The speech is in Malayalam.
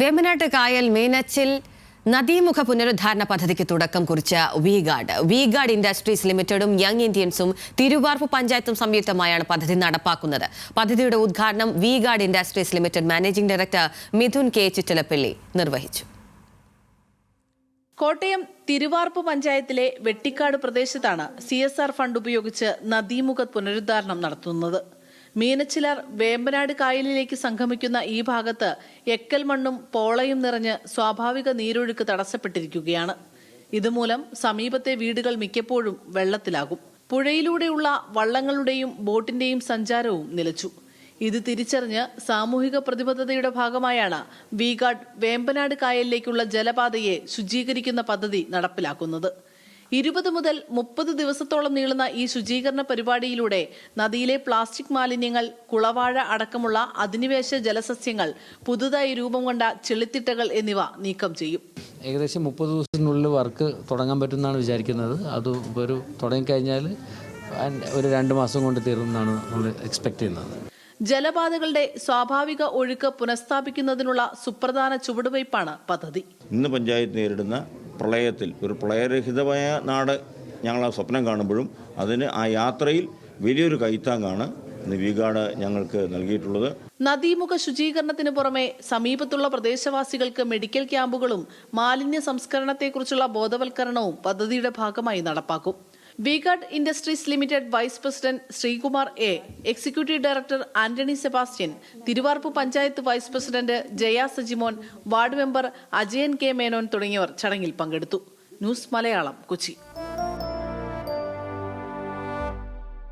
വേമ്പനാട്ട് കായൽ മീനച്ചിൽ നദീമുഖ പുനരുദ്ധാരണ പദ്ധതിക്ക് തുടക്കം കുറിച്ച വി-ഗാർഡ് ഇൻഡസ്ട്രീസ് ലിമിറ്റഡും യങ് ഇന്ത്യൻസും തിരുവാർപ്പ് പഞ്ചായത്തും സംയുക്തമായാണ് പദ്ധതി നടപ്പാക്കുന്നത്. പദ്ധതിയുടെ ഉദ്ഘാടനം V-Guard industries limited managing director Mithun K Chittilappilly നിർവഹിച്ചു. കോട്ടയം തിരുവാർപ്പ് പഞ്ചായത്തിലെ വെട്ടിക്കാട് പ്രദേശത്താണ് CSR ഫണ്ട് ഉപയോഗിച്ച് നദീമുഖ പുനരുദ്ധാരണം നടത്തുന്നത്. മീനച്ചിലാർ വേമ്പനാട് കായലിലേക്ക് സംഗമിക്കുന്ന ഈ ഭാഗത്ത് എക്കൽ മണ്ണും പോളയും നിറഞ്ഞ് സ്വാഭാവിക നീരൊഴുക്ക് തടസ്സപ്പെട്ടിരിക്കുകയാണ്. ഇതുമൂലം സമീപത്തെ വീടുകൾ മിക്കപ്പോഴും വെള്ളത്തിലാകും. പുഴയിലൂടെയുള്ള വള്ളങ്ങളുടെയും ബോട്ടിന്റെയും സഞ്ചാരവും നിലച്ചു. ഇത് തിരിച്ചറിഞ്ഞ് സാമൂഹിക പ്രതിബദ്ധതയുടെ ഭാഗമായാണ് വി-ഗാർഡ് വേമ്പനാട് കായലിലേക്കുള്ള ജലപാതയെ ശുചീകരിക്കുന്ന പദ്ധതി നടപ്പിലാക്കുന്നത്. 20 മുതൽ 30 ദിവസത്തോളം നീളുന്ന ഈ ശുചീകരണ പരിപാടിയിലൂടെ നദിയിലെ പ്ലാസ്റ്റിക് മാലിന്യങ്ങൾ, കുളവാഴ അടക്കമുള്ള അധിനിവേശ ജലസസ്യങ്ങൾ, പുതുതായി രൂപം കൊണ്ട ചെളിത്തിട്ടകൾ എന്നിവ നീക്കം ചെയ്യും. ഏകദേശം 30 ദിവസത്തിനുള്ളിൽ വർക്ക് തുടങ്ങാൻ പറ്റുമെന്നാണ് വിചാരിക്കുന്നത്. അത് തുടങ്ങിക്കഴിഞ്ഞാൽ ഒരു 2 മാസം കൊണ്ട് തീർന്നാണ് നമ്മൾ എക്സ്പെക്ട് ചെയ്യുന്നത്. ജലപാതകളുടെ സ്വാഭാവിക ഒഴുക്ക് പുനഃസ്ഥാപിക്കുന്നതിനുള്ള സുപ്രധാന ചുവടുവയ്പ്പാണ് പദ്ധതി. ഇന്ന് പഞ്ചായത്ത് നേരിടുന്ന പ്രളയത്തിൽ ഒരു പ്രളയരഹിതമായ നാട് ഞങ്ങൾ ആ സ്വപ്നം കാണുമ്പോഴും അതിന് ആ യാത്രയിൽ വലിയൊരു കൈത്താങ്ങാണ് വി-ഗാർഡ് ഞങ്ങൾക്ക് നൽകിയിട്ടുള്ളത്. നദീമുഖ ശുചീകരണത്തിന് പുറമെ സമീപത്തുള്ള പ്രദേശവാസികൾക്ക് മെഡിക്കൽ ക്യാമ്പുകളും മാലിന്യ സംസ്കരണത്തെക്കുറിച്ചുള്ള ബോധവൽക്കരണവും പദ്ധതിയുടെ ഭാഗമായി നടപ്പാക്കും. V-Guard industries limited vice president Sreekumar A, executive director Antony Sebastian, Thiruvarppu panchayat vice president Jaya Sajimon, ward member Ajayan K Menon തുടങ്ങിയവർ ചടങ്ങിൽ പങ്കെടുത്തു. ന്യൂസ് മലയാളം, കൊച്ചി.